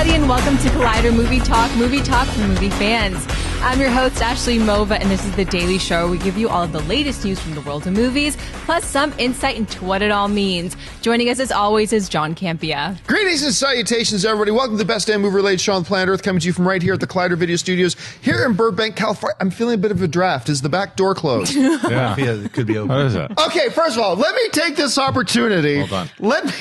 everybody, and welcome to Collider Movie Talk for movie fans. I'm your host, Ashley Mova, and this is the Daily Show where we give you all of the latest news from the world of movies, plus some insight into what it all means. Joining us, as always, is Jon Campea. Greetings and salutations, everybody. Welcome to the best damn movie-related show on planet Earth, coming to you from right here at the Collider Video Studios here in Burbank, California. I'm feeling a bit of a draft. Is the back door closed? Yeah, it could be open. What is it? Okay, first of all, let me take this opportunity. Hold on. Let's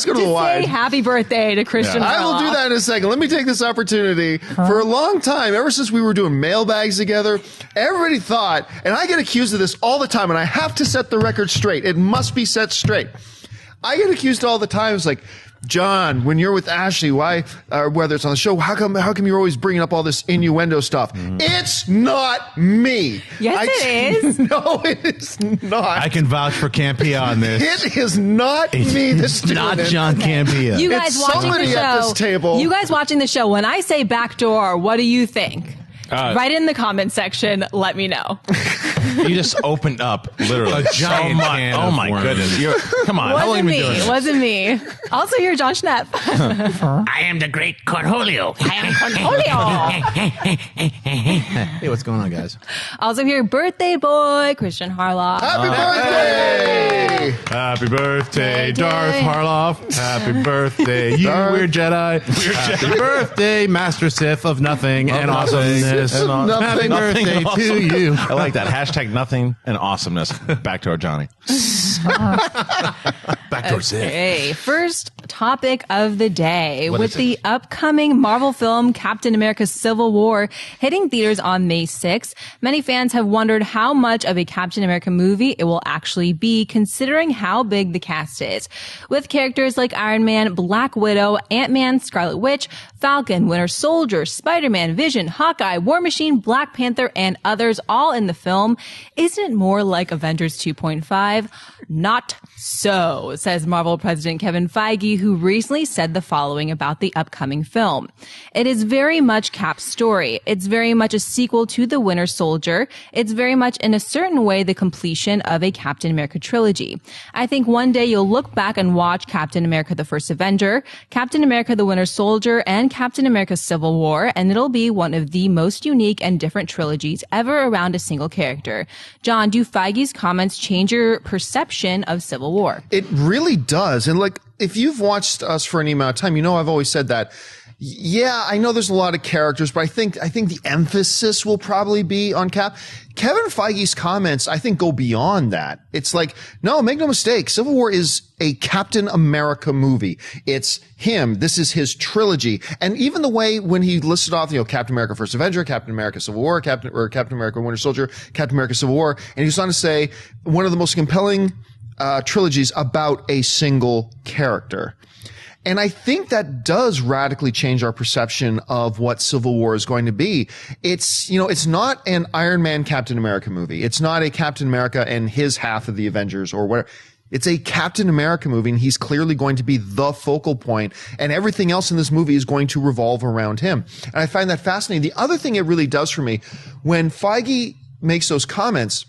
go to the wide. Say happy birthday to Kristian Harloff. I will do that in a second. Let me take this opportunity. For a long time, ever since we were doing mailbags together, everybody thought, and I get accused of this all the time, and I have to set the record straight. It must be set straight. I get accused all the time. It's like, John, when you're with Ashley, why, whether it's on the show, how come you're always bringing up all this innuendo stuff? It's not me. Yes, it is. No, it is not. I can vouch for Campea on this. It is not me that's doing Not it. John Campea. You guys It's watching somebody the show, at this table. You guys watching the show, when I say backdoor, what do you think? Write in the comment section. Let me know. You just opened up literally A giant can Oh of my worms. goodness! Come on, how long Wasn't have you been me. doing this? Wasn't me. Also here, Jon Schnepp. I am the great Cornholio. I am Cornholio. Hey, what's going on, guys? Also here, birthday boy, Kristian Harloff. Happy birthday! Happy birthday, Darth Harloff. Happy birthday, you weird Jedi. Happy birthday, Master Sith of nothing and awesomeness. Happy birthday to you. I like that hashtag. Nothing and awesomeness. Back to our Johnny. Backdoor Sith. Okay, first topic of the day. What With is the upcoming Marvel film Captain America Civil War hitting theaters on May 6th, many fans have wondered how much of a Captain America movie it will actually be, considering how big the cast is. With characters like Iron Man, Black Widow, Ant-Man, Scarlet Witch, Falcon, Winter Soldier, Spider-Man, Vision, Hawkeye, War Machine, Black Panther, and others all in the film, isn't it more like Avengers 2.5? Not so, says Marvel President Kevin Feige, who recently said the following about the upcoming film. It is very much Cap's story. It's very much a sequel to The Winter Soldier. It's very much, in a certain way, the completion of a Captain America trilogy. I think one day you'll look back and watch Captain America the First Avenger, Captain America the Winter Soldier, and Captain America Civil War, and it'll be one of the most unique and different trilogies ever around a single character. John, do Feige's comments change your perception of Civil War? It really does. And like, if you've watched us for any amount of time, you know I've always said that. Yeah, I know there's a lot of characters, but I think the emphasis will probably be on Cap. Kevin Feige's comments, I think, go beyond that. It's like, no, make no mistake, Civil War is a Captain America movie. It's him. This is his trilogy. And even the way when he listed off, Captain America First Avenger, Captain America Civil War, Captain America Winter Soldier, Captain America Civil War, and he was on to say one of the most compelling trilogies about a single character. And I think that does radically change our perception of what Civil War is going to be. It's not an Iron Man Captain America movie. It's not a Captain America and his half of the Avengers or whatever. It's a Captain America movie, and he's clearly going to be the focal point, and everything else in this movie is going to revolve around him. And I find that fascinating. The other thing it really does for me, when Feige makes those comments,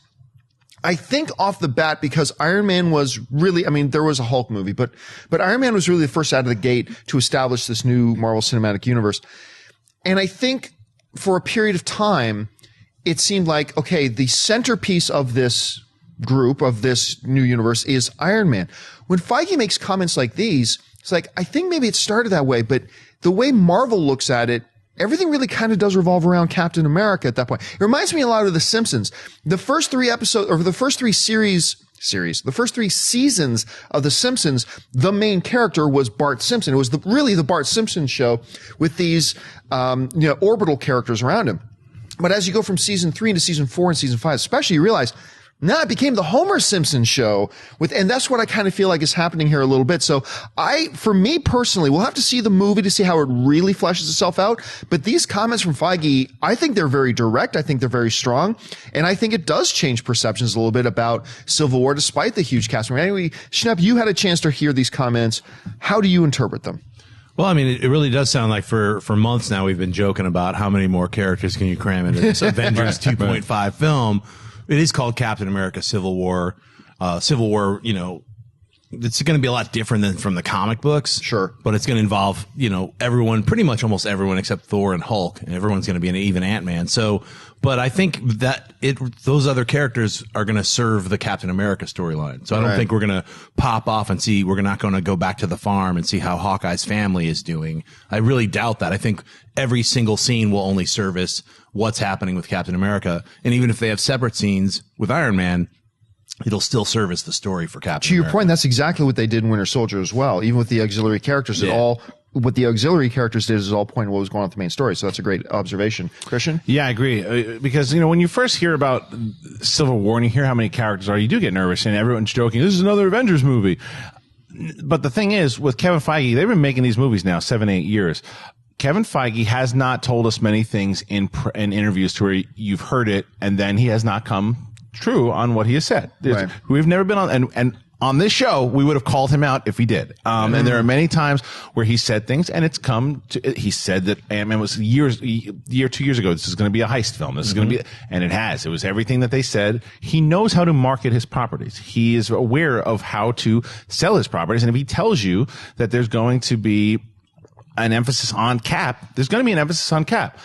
I think off the bat, because Iron Man was really, there was a Hulk movie, but Iron Man was really the first out of the gate to establish this new Marvel Cinematic Universe. And I think for a period of time, it seemed like, okay, the centerpiece of this group, of this new universe, is Iron Man. When Feige makes comments like these, it's like, I think maybe it started that way, but the way Marvel looks at it, everything really kind of does revolve around Captain America at that point. It reminds me a lot of The Simpsons. The first three episodes, or the first three the first three seasons of The Simpsons, the main character was Bart Simpson. It was really the Bart Simpson show with these, orbital characters around him. But as you go from season 3 into season 4 and season 5, especially, you realize, now it became the Homer Simpson show and that's what I kind of feel like is happening here a little bit. So for me personally, we'll have to see the movie to see how it really fleshes itself out. But these comments from Feige, I think they're very direct. I think they're very strong. And I think it does change perceptions a little bit about Civil War, despite the huge cast. Anyway, Schnepp, you had a chance to hear these comments. How do you interpret them? Well, it really does sound like for months now we've been joking about how many more characters can you cram into this Avengers 2.5 film. It is called Captain America Civil War. Civil War, it's going to be a lot different than from the comic books. Sure. But it's going to involve, everyone, pretty much almost everyone except Thor and Hulk, and everyone's going to be even Ant-Man. So, but I think that those other characters are going to serve the Captain America storyline. So I don't think we're going to pop off and see, we're not going to go back to the farm and see how Hawkeye's family is doing. I really doubt that. I think every single scene will only service what's happening with Captain America. And even if they have separate scenes with Iron Man, it'll still service the story for Captain America. To your point, that's exactly what they did in Winter Soldier as well. Even with the auxiliary characters, what the auxiliary characters did is all point what was going on with the main story. So that's a great observation. Kristian? Yeah, I agree. Because, when you first hear about Civil War and you hear how many characters are, you do get nervous and everyone's joking, this is another Avengers movie. But the thing is, with Kevin Feige, they've been making these movies now 7-8 years. Kevin Feige has not told us many things in interviews to where you've heard it and then he has not come true on what he has said. Right. We've never been on, and on this show, we would have called him out if he did. And there are many times where he said things and it's come to, he said that Ant-Man was 2 years ago, this is going to be a heist film. This is going to be, and it has. It was everything that they said. He knows how to market his properties. He is aware of how to sell his properties. And if he tells you that there's going to be an emphasis on Cap, there's going to be an emphasis on Cap.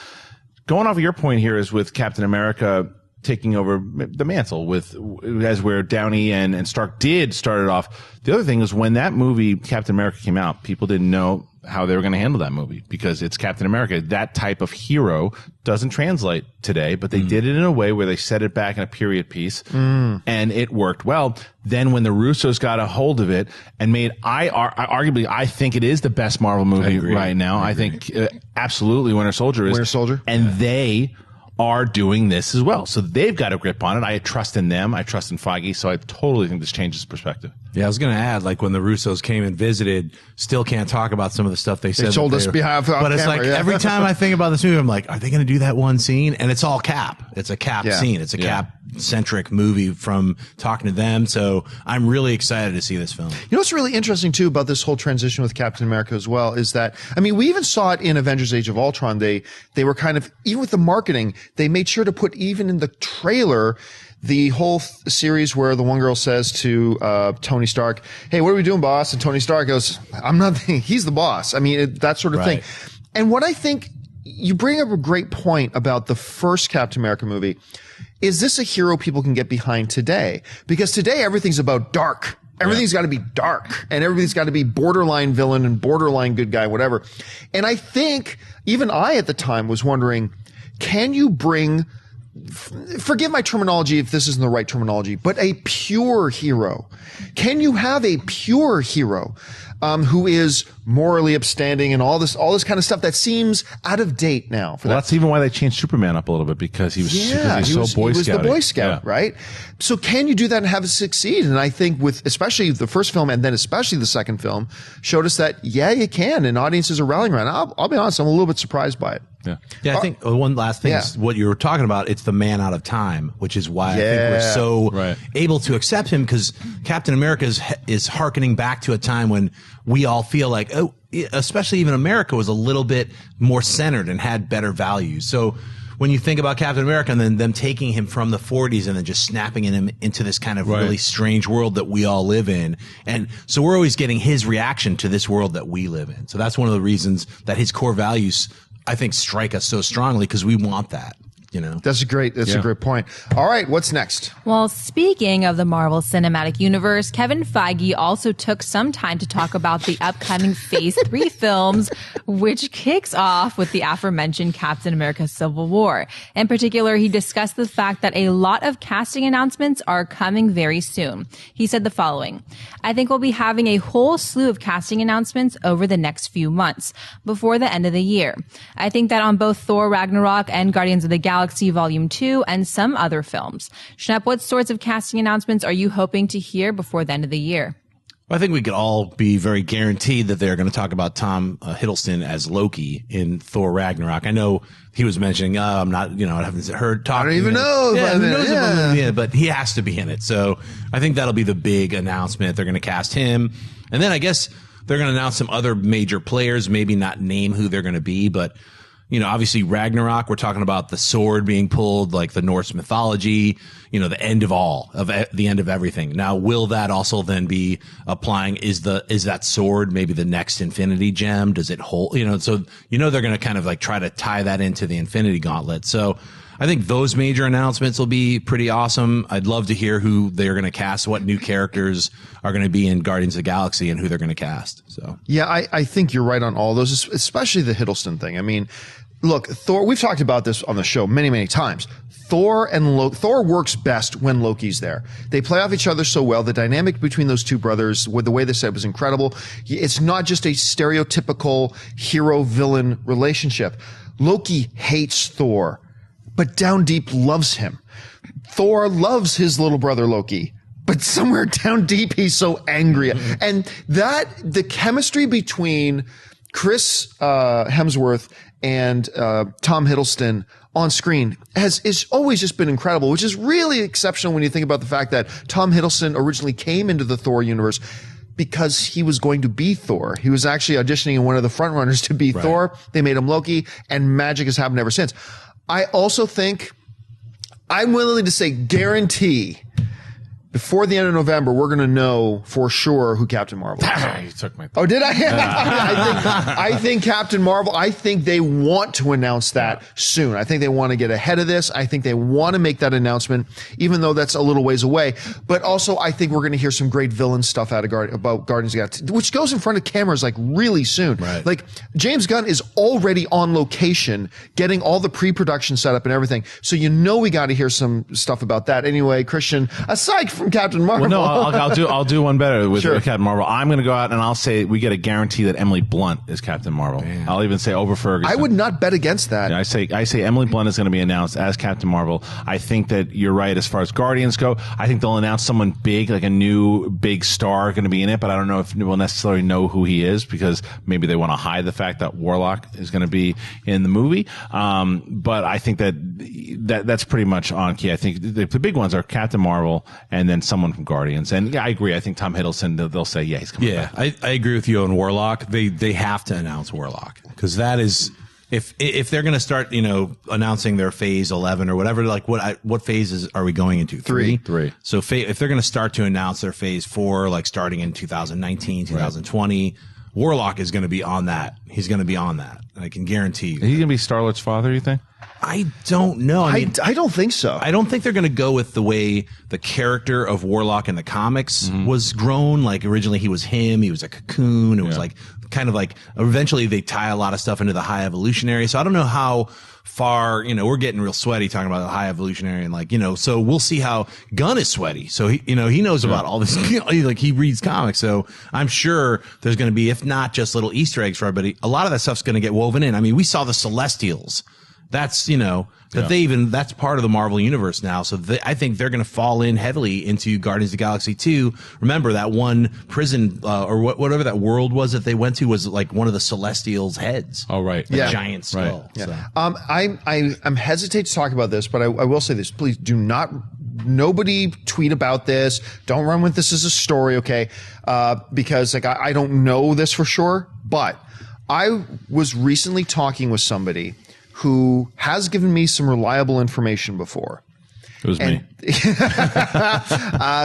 Going off of your point here is with Captain America taking over the mantle as where Downey and Stark did start it off. The other thing is when that movie, Captain America, came out, people didn't know how they were going to handle that movie because it's Captain America. That type of hero doesn't translate today, but they did it in a way where they set it back in a period piece and it worked well. Then when the Russos got a hold of it and made, arguably, I think it is the best Marvel movie right now. I think absolutely Winter Soldier is. Winter Soldier. And they are doing this as well. So they've got a grip on it. I trust in them. I trust in Feige. So I totally think this changes perspective. Yeah, I was going to add, like when the Russos came and visited, still can't talk about some of the stuff they said. They told us behind but it's like every time I think about this movie, I'm like, are they going to do that one scene? And it's all Cap. It's a Cap scene. It's a Cap-centric movie from talking to them. So I'm really excited to see this film. You know what's really interesting, too, about this whole transition with Captain America as well is that, I mean, we even saw it in Avengers Age of Ultron. They were kind of, even with the marketing, they made sure to put even in the trailer the whole series where the one girl says to Tony Stark, hey, what are we doing, boss? And Tony Stark goes, I'm not, he's the boss. I mean, that sort of thing. And what I think, you bring up a great point about the first Captain America movie. Is this a hero people can get behind today? Because today everything's about dark. Everything's got to be dark and everything's got to be borderline villain and borderline good guy, whatever. And I think even I at the time was wondering, can you bring, forgive my terminology if this isn't the right terminology, but a pure hero? Can you have a pure hero who is morally upstanding and all this kind of stuff that seems out of date now? That's even why they changed Superman up a little bit because he was so Boy Scout. He was the Boy Scout, right? So can you do that and have it succeed? And I think with especially the first film and then especially the second film showed us that, yeah, you can, and audiences are rallying around. I'll be honest, I'm a little bit surprised by it. Yeah, I think one last thing is what you were talking about. It's the man out of time, which is why I think we're so able to accept him, because Captain America is hearkening back to a time when we all feel like, oh, especially even America was a little bit more centered and had better values. So when you think about Captain America and then them taking him from the 40s and then just snapping him into this kind of really strange world that we all live in. And so we're always getting his reaction to this world that we live in. So that's one of the reasons that his core values, I think, strike us so strongly, because we want that. That's a great point. All right, what's next? Well, speaking of the Marvel Cinematic Universe, Kevin Feige also took some time to talk about the upcoming Phase 3 films, which kicks off with the aforementioned Captain America Civil War. In particular, he discussed the fact that a lot of casting announcements are coming very soon. He said the following: I think we'll be having a whole slew of casting announcements over the next few months, before the end of the year. I think that on both Thor Ragnarok and Guardians of the Galaxy Volume 2 and some other films. Schnepp, what sorts of casting announcements are you hoping to hear before the end of the year? I think we could all be very guaranteed that they're going to talk about Tom Hiddleston as Loki in Thor Ragnarok. I know he was mentioning, I'm not, I haven't heard talk. I don't even know. Yeah, who knows about but he has to be in it. So I think that'll be the big announcement. They're going to cast him. And then I guess they're going to announce some other major players, maybe not name who they're going to be, but obviously Ragnarok, we're talking about the sword being pulled, like the Norse mythology, the end of the end of everything. Now, will that also then be applying? Is that sword maybe the next Infinity Gem? Does it hold, so, they're going to kind of like try to tie that into the Infinity Gauntlet. So I think those major announcements will be pretty awesome. I'd love to hear who they're going to cast, what new characters are going to be in Guardians of the Galaxy and who they're going to cast. So yeah, I think you're right on all those, especially the Hiddleston thing. I mean, look, Thor, we've talked about this on the show many, many times. Thor works best when Loki's there. They play off each other so well. The dynamic between those two brothers, with the way they said, was incredible. It's not just a stereotypical hero-villain relationship. Loki hates Thor, but down deep loves him. Thor loves his little brother Loki, but somewhere down deep he's so angry. And the chemistry between Chris Hemsworth and Tom Hiddleston on screen is always just been incredible, which is really exceptional when you think about the fact that Tom Hiddleston originally came into the Thor universe because he was going to be Thor. He was actually auditioning in one of the frontrunners to be Thor. They made him Loki, and magic has happened ever since. I also think, I'm willing to say guarantee, before the end of November, we're going to know for sure who Captain Marvel is. You took my Oh, did I? I think Captain Marvel, I think they want to announce that soon. I think they want to get ahead of this. I think they want to make that announcement, even though that's a little ways away. But also, I think we're going to hear some great villain stuff out of about Guardians of the Galaxy, which goes in front of cameras like really soon. Right. Like James Gunn is already on location, getting all the pre-production set up and everything. So we got to hear some stuff about that. Anyway, Kristian, aside from Captain Marvel. Well, no, I'll do one better with Captain Marvel. I'm going to go out and I'll say we get a guarantee that Emily Blunt is Captain Marvel. Man. I'll even say over Ferguson. I would not bet against that. Yeah, I say Emily Blunt is going to be announced as Captain Marvel. I think that you're right as far as Guardians go. I think they'll announce someone big, like a new big star going to be in it, but I don't know if we'll necessarily know who he is because maybe they want to hide the fact that Warlock is going to be in the movie. But I think that's pretty much on key. I think the big ones are Captain Marvel and then someone from Guardians. And yeah, I agree. I think Tom Hiddleston, they'll say, yeah, he's coming back. I agree with you on Warlock. They have to announce Warlock because that is, if they're going to start, announcing their phase 11 or whatever, like what phases are we going into? Three. So if they're going to start to announce their phase 4, like starting in 2019, 2020, Warlock is going to be on that. He's going to be on that. I can guarantee you. Is he going to be Star-Lord's father, you think? I don't know. I don't think so. I don't think they're going to go with the way the character of Warlock in the comics was grown. Like originally he was him. He was a cocoon. It was like kind of like eventually they tie a lot of stuff into the High Evolutionary. So I don't know how far, we're getting real sweaty talking about the High Evolutionary and so we'll see how Gunn is sweaty. So he knows about all this, like he reads comics. So I'm sure there's going to be, if not just little Easter eggs for everybody, a lot of that stuff's going to get woven in. I mean, we saw the Celestials. That's, that's part of the Marvel universe now. So I think they're going to fall in heavily into Guardians of the Galaxy 2. Remember that one prison, or whatever that world was that they went to was like one of the Celestials' heads. Oh, right. The giant skull. Right. Yeah. So. I'm hesitate to talk about this, but I will say this. Please do not, nobody tweet about this. Don't run with this as a story. Okay. Because I don't know this for sure, but I was recently talking with somebody who has given me some reliable information before. It was me.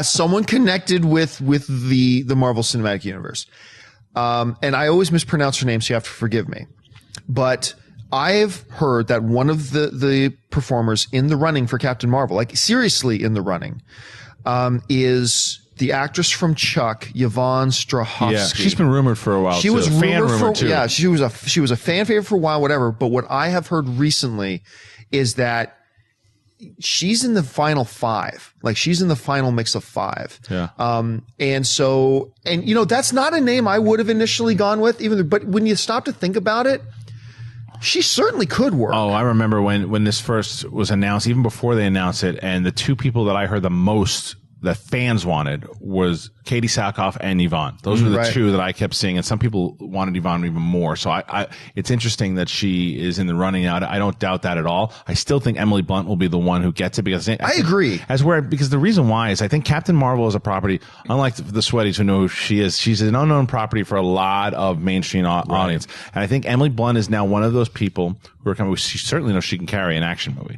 Someone connected with the Marvel Cinematic Universe. And I always mispronounce her name, so you have to forgive me. But I've heard that one of the performers in the running for Captain Marvel, like seriously in the running, is the actress from Chuck, Yvonne Strahovski. Yeah, she's been rumored for a while. She was rumored too. Yeah, she was a fan favorite for a while, whatever. But what I have heard recently is that she's in the final 5. Like she's in the final mix of 5. Yeah. And that's not a name I would have initially gone with, but when you stop to think about it, she certainly could work. Oh, I remember when this first was announced, even before they announced it, and the two people that I heard the most that fans wanted was Katie Sackhoff and Yvonne. Those were the two that I kept seeing, and some people wanted Yvonne even more. So it's interesting that she is in the running out. I don't doubt that at all. I still think Emily Blunt will be the one who gets it because I agree. Because the reason why is I think Captain Marvel is a property, unlike the Sweaties who know who she is, she's an unknown property for a lot of mainstream audience. And I think Emily Blunt is now one of those people who are coming. She certainly knows she can carry an action movie.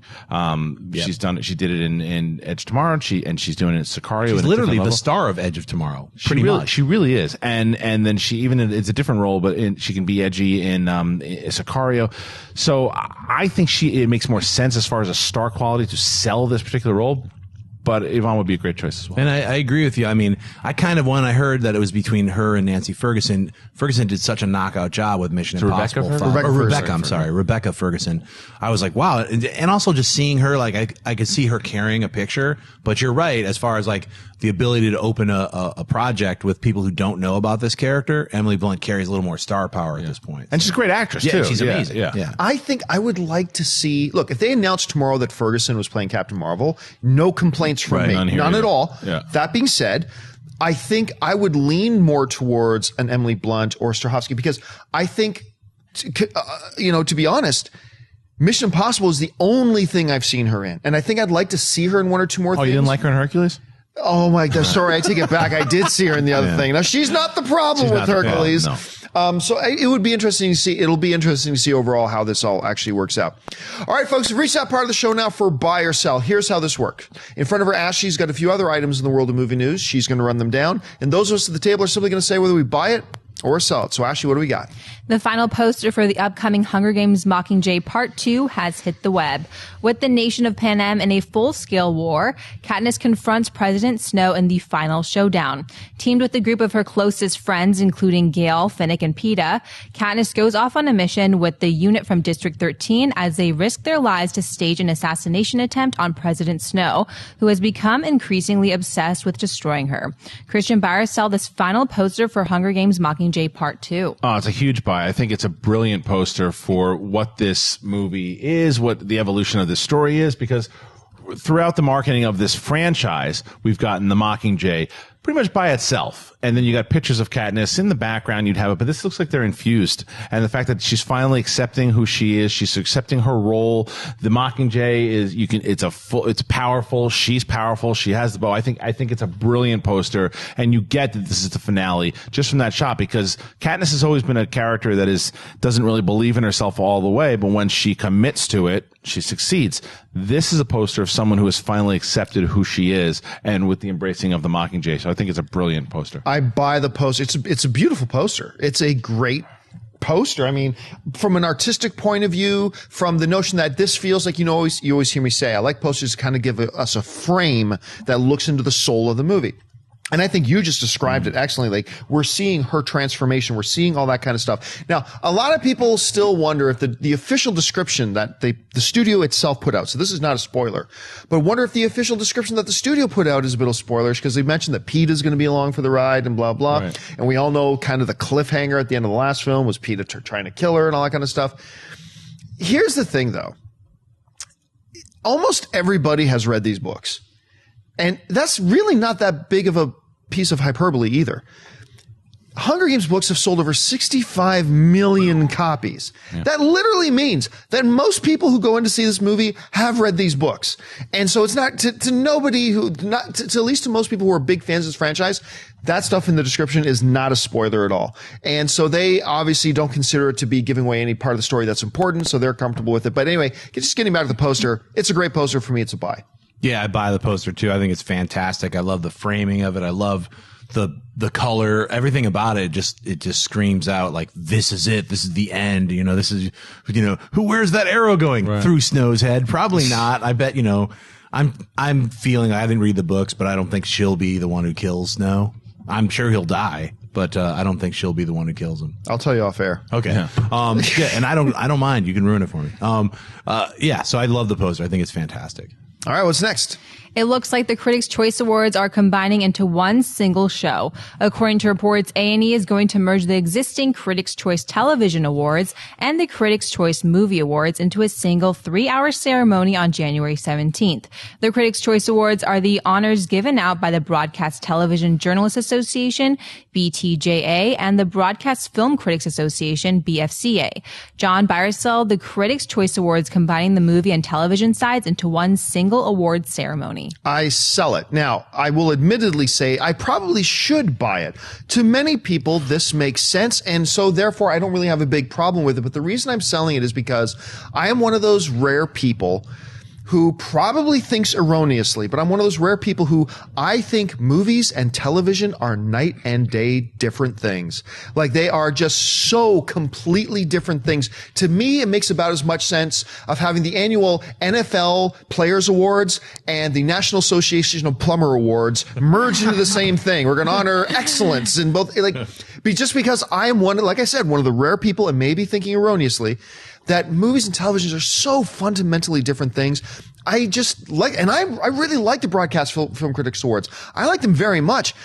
She's done it. She did it in Edge Tomorrow, and she's doing it in Sicario. She's literally the star of Edge of Tomorrow. Pretty much. She really is. And then she even, it's a different role, but she can be edgy in Sicario. So I think it makes more sense as far as a star quality to sell this particular role. But Yvonne would be a great choice as well. And I agree with you. I mean, when I heard that it was between her and Nancy Ferguson, Ferguson did such a knockout job with Mission Impossible. Rebecca Ferguson. I was like, wow. And also just seeing her, like, I could see her carrying a picture. But you're right, as far as like the ability to open a project with people who don't know about this character, Emily Blunt carries a little more star power at this point. And she's a great actress, too. She's amazing. Yeah. I think I would like to see, look, if they announced tomorrow that Ferguson was playing Captain Marvel, no complaints from me. None at all. Yeah. That being said, I think I would lean more towards an Emily Blunt or Strahovski because I think, to be honest, Mission Impossible is the only thing I've seen her in. And I think I'd like to see her in one or two more things. Oh, you didn't like her in Hercules? Oh my God. Sorry, I take it back. I did see her in the other thing. Now, she's not the problem with Hercules. So it would be interesting to see. It'll be interesting to see overall how this all actually works out. All right, folks, we've reached that part of the show now for buy or sell. Here's how this works. In front of her, Ashley's got a few other items in the world of movie news. She's going to run them down. And those of us at the table are simply going to say whether we buy it or sell it. So, Ashley, what do we got? The final poster for the upcoming Hunger Games Mockingjay Part 2 has hit the web. With the nation of Panem in a full-scale war, Katniss confronts President Snow in the final showdown. Teamed with a group of her closest friends, including Gale, Finnick, and Peeta, Katniss goes off on a mission with the unit from District 13 as they risk their lives to stage an assassination attempt on President Snow, who has become increasingly obsessed with destroying her. Christian, buy or sell this final poster for Hunger Games Mockingjay Part 2? Oh, it's a huge buy. I think it's a brilliant poster for what this movie is, what the evolution of this story is, because throughout the marketing of this franchise, we've gotten the Mockingjay pretty much by itself. And then you got pictures of Katniss in the background, you'd have it, but this looks like they're infused. And the fact that she's finally accepting who she is, she's accepting her role. The Mockingjay is, it's powerful. She's powerful. She has the bow. I think it's a brilliant poster. And you get that this is the finale just from that shot, because Katniss has always been a character that doesn't really believe in herself all the way, but when she commits to it, she succeeds. This is a poster of someone who has finally accepted who she is, and with the embracing of the Mockingjay. So I think it's a brilliant poster. I buy the poster. It's a beautiful poster. It's a great poster. I mean, from an artistic point of view, from the notion that this feels like, you always hear me say, I like posters to kind of give us a frame that looks into the soul of the movie. And I think you just described it excellently. Like, we're seeing her transformation. We're seeing all that kind of stuff. Now, a lot of people still wonder if the official description that the studio itself put out, so this is not a spoiler, but wonder if the official description that the studio put out is a bit of spoilers, because they mentioned that Peeta is going to be along for the ride and blah, blah. Right. And we all know kind of the cliffhanger at the end of the last film was Peeta trying to kill her and all that kind of stuff. Here's the thing, though. Almost everybody has read these books. And that's really not that big of a piece of hyperbole either. Hunger Games books have sold over 65 million copies. Yeah. That literally means that most people who go in to see this movie have read these books. And so it's not to nobody who, not to at least to most people who are big fans of this franchise, that stuff in the description is not a spoiler at all. And so they obviously don't consider it to be giving away any part of the story that's important, so they're comfortable with it. But anyway, just getting back to the poster, it's a great poster. For me, it's a buy. Yeah, I buy the poster too. I think it's fantastic. I love the framing of it. I love the color, everything about it. It just screams out like, this is it. This is the end. This is, where's that arrow going through Snow's head? Probably not. I bet, I'm feeling, I didn't read the books, but I don't think she'll be the one who kills Snow. I'm sure he'll die, but I don't think she'll be the one who kills him. I'll tell you off air. Okay. Yeah. And I don't mind. You can ruin it for me. So I love the poster. I think it's fantastic. All right, what's next? It looks like the Critics' Choice Awards are combining into one single show. According to reports, A&E is going to merge the existing Critics' Choice Television Awards and the Critics' Choice Movie Awards into a single 3-hour ceremony on January 17th. The Critics' Choice Awards are the honors given out by the Broadcast Television Journalists Association, BTJA, and the Broadcast Film Critics Association, BFCA. John Byers-Sell, the Critics' Choice Awards combining the movie and television sides into one single award ceremony. I sell it. Now, I will admittedly say I probably should buy it. To many people, this makes sense, and so therefore I don't really have a big problem with it. But the reason I'm selling it is because I am one of those rare people who probably thinks erroneously, but I'm one of those rare people who I think movies and television are night and day different things. Like, they are just so completely different things. To me, it makes about as much sense of having the annual NFL Players Awards and the National Association of Plumber Awards merged into the same thing. We're going to honor excellence in both, just because I am like I said, one of the rare people, and maybe thinking erroneously, that movies and televisions are so fundamentally different things. I just like, and I really like the Broadcast Film Critics Awards. I like them very much.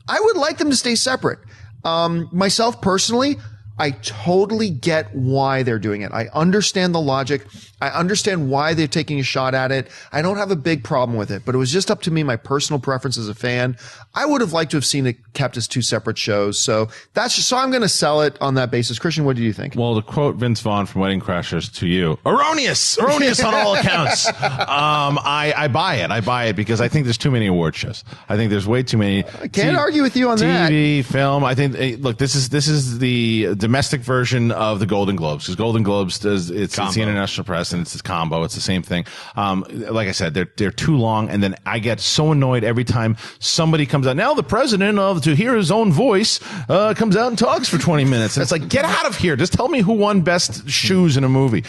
I would like them to stay separate. Myself personally, I totally get why they're doing it. I understand the logic. I understand why they're taking a shot at it. I don't have a big problem with it, but it was just up to me, my personal preference as a fan. I would have liked to have seen it kept as two separate shows. So so I'm going to sell it on that basis. Kristian, what do you think? Well, to quote Vince Vaughn from Wedding Crashers to you, erroneous on all accounts. I buy it. I buy it because I think there's too many award shows. I think there's way too many. I can't argue with you on that. TV, film. I think, look, this is the domestic version of the Golden Globes, because Golden Globes it's the international press, and it's this combo. It's the same thing. Like I said, they're too long, and then I get so annoyed every time somebody comes out. Now the president to hear his own voice comes out and talks for 20 minutes, and it's like, get out of here! Just tell me who won best shoes in a movie.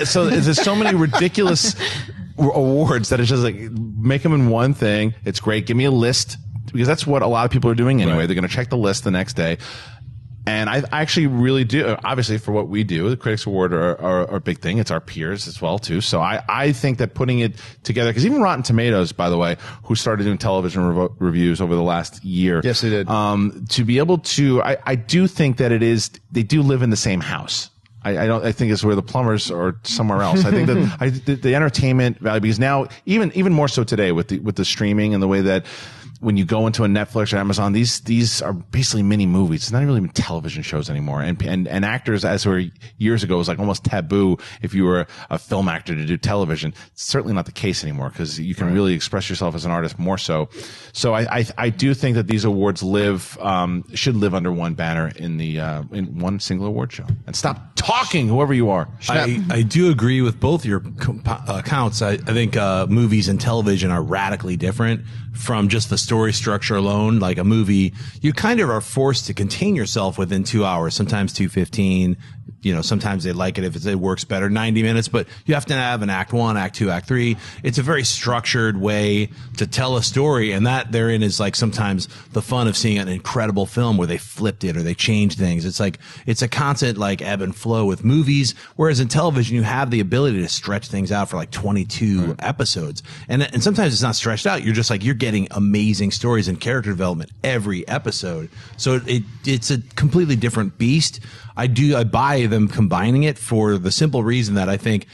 So there's so many ridiculous awards that it's just like, make them in one thing. It's great. Give me a list, because that's what a lot of people are doing anyway. Right. They're going to check the list the next day. And I actually really do, obviously, for what we do, the Critics Award are a big thing. It's our peers as well, too. So I think that putting it together, because even Rotten Tomatoes, by the way, who started doing television reviews over the last year. Yes, they did. To be able to, I do think that they do live in the same house. I think it's where the plumbers are somewhere else. I think that the entertainment value, because now, even more so today with the streaming and the way that, when you go into a Netflix or Amazon, these are basically mini movies. It's not really even television shows anymore. And actors, as were years ago, it was like almost taboo if you were a film actor to do television. It's certainly not the case anymore, because you can really express yourself as an artist more so. So I do think that these awards should live under one banner in one single award show. And stop talking, whoever you are. I do agree with both your accounts. I think movies and television are radically different from just the story structure alone. Like a movie, you kind of are forced to contain yourself within 2 hours, sometimes 2:15. Sometimes they like it if it works better, 90 minutes, but you have to have an act 1, act 2, act 3. It's a very structured way to tell a story. And that therein is like sometimes the fun of seeing an incredible film where they flipped it or they changed things. It's like, it's a constant like ebb and flow with movies. Whereas in television, you have the ability to stretch things out for like 22 episodes. And sometimes it's not stretched out. You're just like, you're getting amazing stories and character development every episode. So it's a completely different beast. I buy them combining it for the simple reason that I think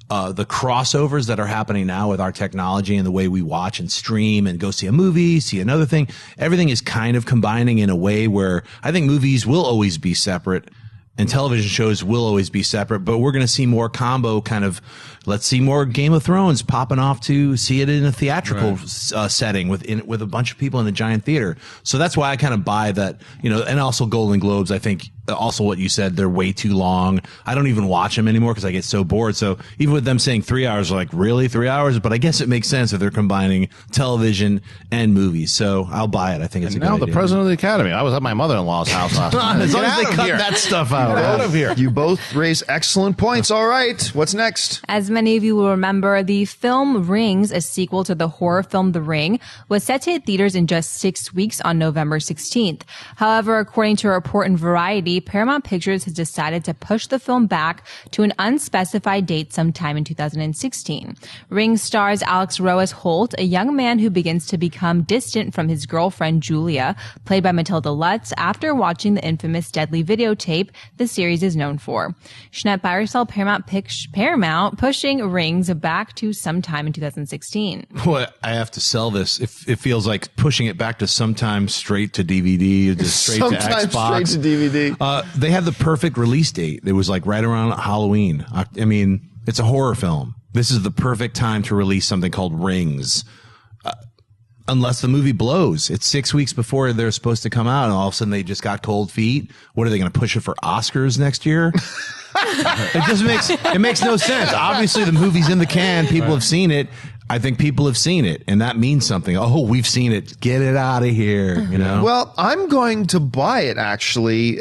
the crossovers that are happening now with our technology and the way we watch and stream and go see a movie, see another thing, everything is kind of combining in a way where I think movies will always be separate and television shows will always be separate, but we're going to see more combo kind of, let's see more Game of Thrones popping off to see it in a theatrical setting with a bunch of people in a giant theater. So that's why I kind of buy that, and also Golden Globes, I think also what you said, they're way too long. I don't even watch them anymore because I get so bored. So even with them saying 3 hours, like, really 3 hours? But I guess it makes sense if they're combining television and movies. So I'll buy it. I think it's a good idea. Now the president of the Academy. I was at my mother-in-law's house last night. As long as they cut that stuff out. Get out of here. You both raise excellent points. All right. What's next? As many of you will remember, the film Rings, a sequel to the horror film The Ring, was set to hit theaters in just 6 weeks on November 16th. However, according to a report in Variety, movie, Paramount Pictures has decided to push the film back to an unspecified date sometime in 2016. Rings stars Alex Roas-Holt, a young man who begins to become distant from his girlfriend Julia, played by Matilda Lutz, after watching the infamous Deadly videotape the series is known for. Schnepp buy or sell Paramount pushing Rings back to sometime in 2016. Well, I have to sell this. It feels like pushing it back to sometime straight to DVD, just straight to Xbox. Straight to DVD. They have the perfect release date. It was like right around Halloween. I mean, it's a horror film. This is the perfect time to release something called Rings. Unless the movie blows. It's 6 weeks before they're supposed to come out, and all of a sudden they just got cold feet. What are they going to push it for Oscars next year? It makes no sense. Obviously, the movie's in the can. People have seen it. I think people have seen it, and that means something. Oh, we've seen it. Get it out of here. You know. Well, I'm going to buy it actually.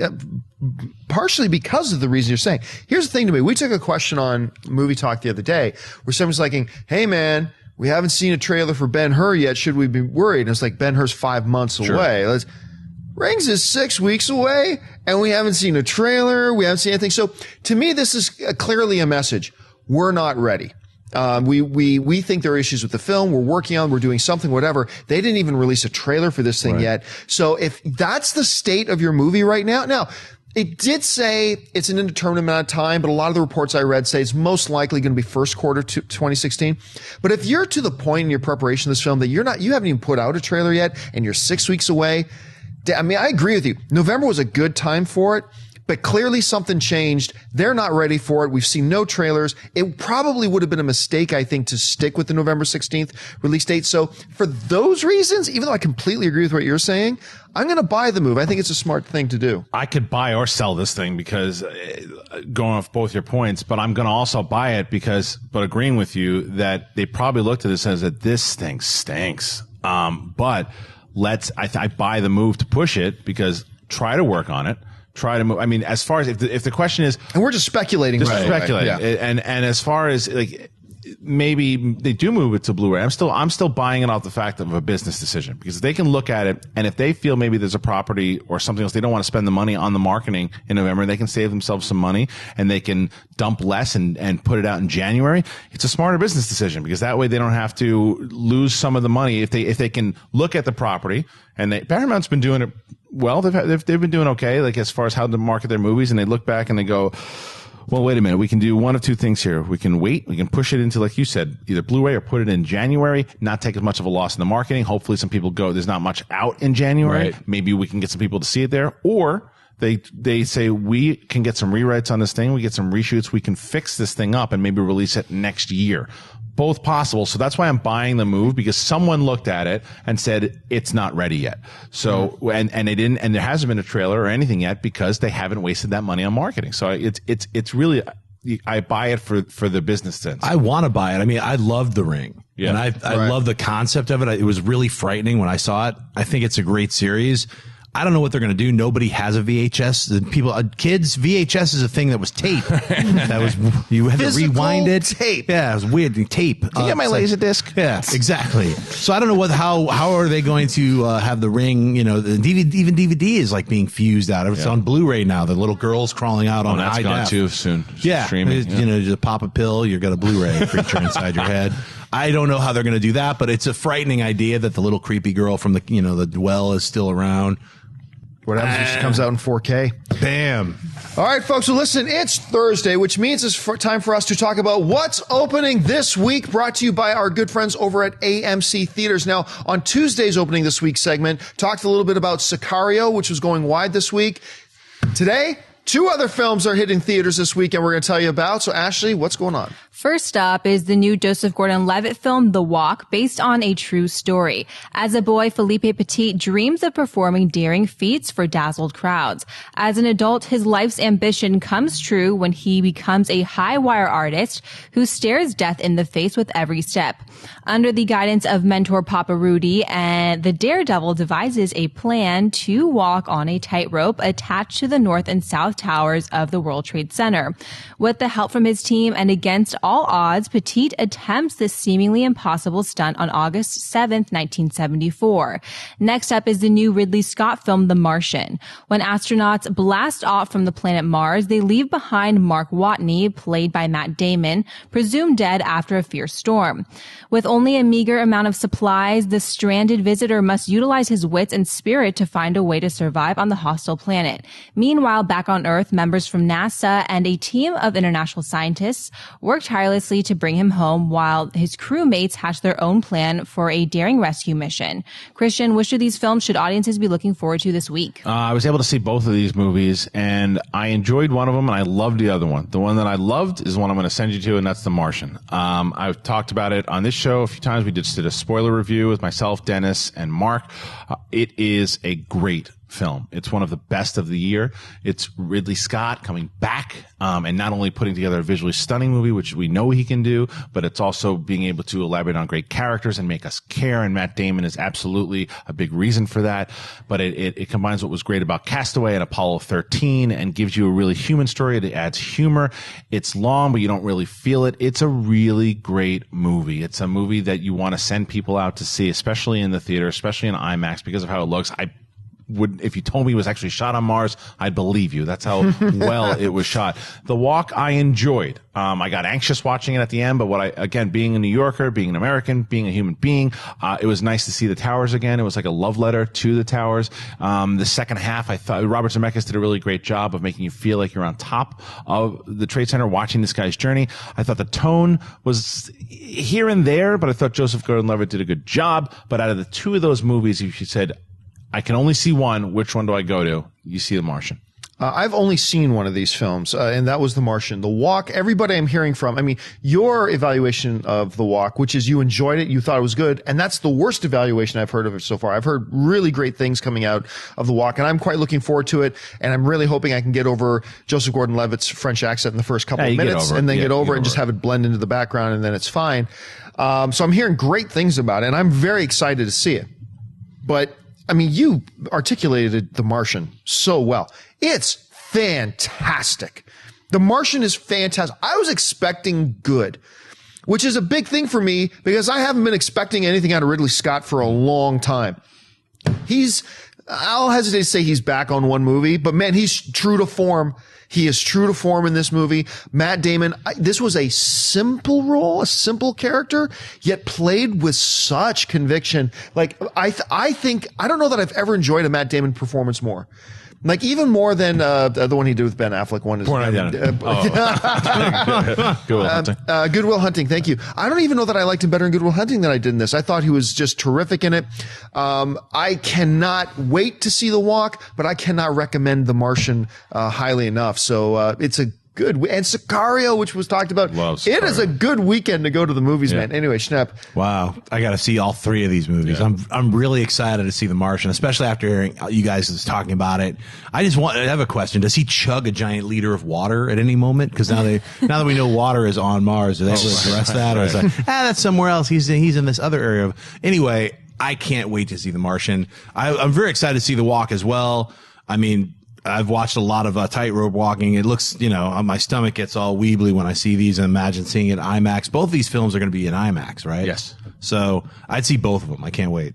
Partially because of the reason you're saying. Here's the thing to me. We took a question on Movie Talk the other day where someone's like, hey, man, we haven't seen a trailer for Ben-Hur yet. Should we be worried? And it's like, Ben-Hur's 5 months away. Rings is 6 weeks away, and we haven't seen a trailer. We haven't seen anything. So to me, this is clearly a message. We're not ready. We think there are issues with the film. We're working on, we're doing something, whatever. They didn't even release a trailer for this thing yet. So if that's the state of your movie right now, it did say it's an indeterminate amount of time, but a lot of the reports I read say it's most likely going to be first quarter 2016. But if you're to the point in your preparation of this film that you haven't even put out a trailer yet and you're 6 weeks away, I mean, I agree with you. November was a good time for it, but clearly something changed. They're not ready for it. We've seen no trailers. It probably would have been a mistake, I think, to stick with the November 16th release date. So for those reasons, even though I completely agree with what you're saying, I'm going to buy the move. I think it's a smart thing to do. I could buy or sell this thing because going off both your points, but I'm going to also buy it but agreeing with you that they probably looked at this as that this thing stinks. But I buy the move to push it because try to work on it. Try to move. I mean, as far as if the question is, and we're just speculating, yeah. And as far as like maybe they do move it to Blu-ray, I'm still buying it off the fact of a business decision because they can look at it and if they feel maybe there's a property or something else they don't want to spend the money on the marketing in November, they can save themselves some money and they can dump less and put it out in January. It's a smarter business decision because that way they don't have to lose some of the money if they can look at the property and Paramount's been doing it. Well, they've been doing okay, like as far as how to market their movies, and they look back and they go, well, wait a minute, we can do one of two things here. We can wait, we can push it into, like you said, either Blu-ray or put it in January, not take as much of a loss in the marketing. Hopefully some people go, there's not much out in January. Right. Maybe we can get some people to see it there. Or they say we can get some rewrites on this thing, we get some reshoots, we can fix this thing up and maybe release it next year. Both possible. So that's why I'm buying the move because someone looked at it and said it's not ready yet. So and they didn't, and there hasn't been a trailer or anything yet because they haven't wasted that money on marketing. So it's really, I buy it for the business sense. I want to buy it. I mean, I love The Ring. Yeah. And I love the concept of it. It was really frightening when I saw it. I think it's a great series. I don't know what they're going to do. Nobody has a VHS. Kids, VHS is a thing that was tape. That was, you had Physical to rewind it. Tape. Yeah, it was weird. Tape. Can you get my Laserdisc? Yeah, exactly. So I don't know how are they going to have The Ring, the DVD, even DVD is like being fused out. It's on Blu-ray now. The little girls crawling out on that's high gone def. too soon. Yeah. Streaming. Just pop a pill, you've got a Blu-ray creature inside your head. I don't know how they're going to do that, but it's a frightening idea that the little creepy girl from the well is still around. What happens when she comes out in 4K? Bam. All right, folks. So listen, it's Thursday, which means it's time for us to talk about what's opening this week, brought to you by our good friends over at AMC Theatres. Now, on Tuesday's opening this week segment, talked a little bit about Sicario, which was going wide this week. Today, 2 other films are hitting theaters this week, and we're going to tell you about. So, Ashley, what's going on? First up is the new Joseph Gordon-Levitt film, The Walk, based on a true story. As a boy, Felipe Petit dreams of performing daring feats for dazzled crowds. As an adult, his life's ambition comes true when he becomes a high-wire artist who stares death in the face with every step. Under the guidance of mentor Papa Rudy, and the daredevil devises a plan to walk on a tightrope attached to the North and South towers of the World Trade Center. With the help from his team and against all odds, Petit attempts this seemingly impossible stunt on August 7th, 1974. Next up is the new Ridley Scott film, The Martian. When astronauts blast off from the planet Mars, they leave behind Mark Watney, played by Matt Damon, presumed dead after a fierce storm. With only a meager amount of supplies, the stranded visitor must utilize his wits and spirit to find a way to survive on the hostile planet. Meanwhile, back on Earth, members from NASA and a team of international scientists work tirelessly to bring him home while his crewmates hatch their own plan for a daring rescue mission. Kristian, which of these films should audiences be looking forward to this week? I was able to see both of these movies, and I enjoyed one of them, and I loved the other one. The one that I loved is the one I'm going to send you to, and that's The Martian. I've talked about it on this show a few times. We just did a spoiler review with myself, Dennis, and Mark. It is a great film. It's one of the best of the year. It's Ridley Scott coming back, and not only putting together a visually stunning movie, which we know he can do, but it's also being able to elaborate on great characters and make us care. And Matt Damon is absolutely a big reason for that. But it combines what was great about Castaway and Apollo 13 and gives you a really human story. It adds humor. It's long, but you don't really feel it. It's a really great movie. It's a movie that you want to send people out to see, especially in the theater, especially in IMAX, because of how it looks. If you told me it was actually shot on Mars, I'd believe you. That's how well it was shot. The Walk, I enjoyed. I got anxious watching it at the end, but again, being a New Yorker, being an American, being a human being, it was nice to see the towers again. It was like a love letter to the towers. The second half, I thought Robert Zemeckis did a really great job of making you feel like you're on top of the Trade Center watching this guy's journey. I thought the tone was here and there, but I thought Joseph Gordon-Levitt did a good job. But out of the two of those movies, if you said, I can only see one, which one do I go to? You see The Martian. I've only seen one of these films, and that was The Martian. The Walk, everybody I'm hearing from, I mean, your evaluation of The Walk, which is you enjoyed it, you thought it was good, and that's the worst evaluation I've heard of it so far. I've heard really great things coming out of The Walk, and I'm quite looking forward to it, and I'm really hoping I can get over Joseph Gordon-Levitt's French accent in the first couple of minutes, and then get over it and just have it blend into the background, and then it's fine. So I'm hearing great things about it, and I'm very excited to see it. But I mean, you articulated The Martian so well. It's fantastic. The Martian is fantastic. I was expecting good, which is a big thing for me because I haven't been expecting anything out of Ridley Scott for a long time. I'll hesitate to say he's back on one movie, but man, he's true to form. He is true to form in this movie. Matt Damon, this was a simple role, a simple character, yet played with such conviction. Like, I don't know that I've ever enjoyed a Matt Damon performance more. Like, even more than the one he did with Ben Affleck. One is Born Identity. Good Will Hunting. Good Will Hunting. Thank you. I don't even know that I liked him better in Good Will Hunting than I did in this. I thought he was just terrific in it. I cannot wait to see The Walk, but I cannot recommend The Martian highly enough. So it's a good, and Sicario, which was talked about. It is a good weekend to go to the movies, man. Anyway, Schnepp. Wow, I got to see all three of these movies. Yeah. I'm really excited to see The Martian, especially after hearing you guys talking about it. I have a question. Does he chug a giant liter of water at any moment? Because now that we know water is on Mars, do they address that, or is that that's somewhere else? He's in this other area. Anyway, I can't wait to see The Martian. I'm very excited to see The Walk as well. I mean, I've watched a lot of tightrope walking. It looks, my stomach gets all weebly when I see these and imagine seeing it IMAX. Both of these films are going to be in IMAX, right? Yes. So I'd see both of them. I can't wait.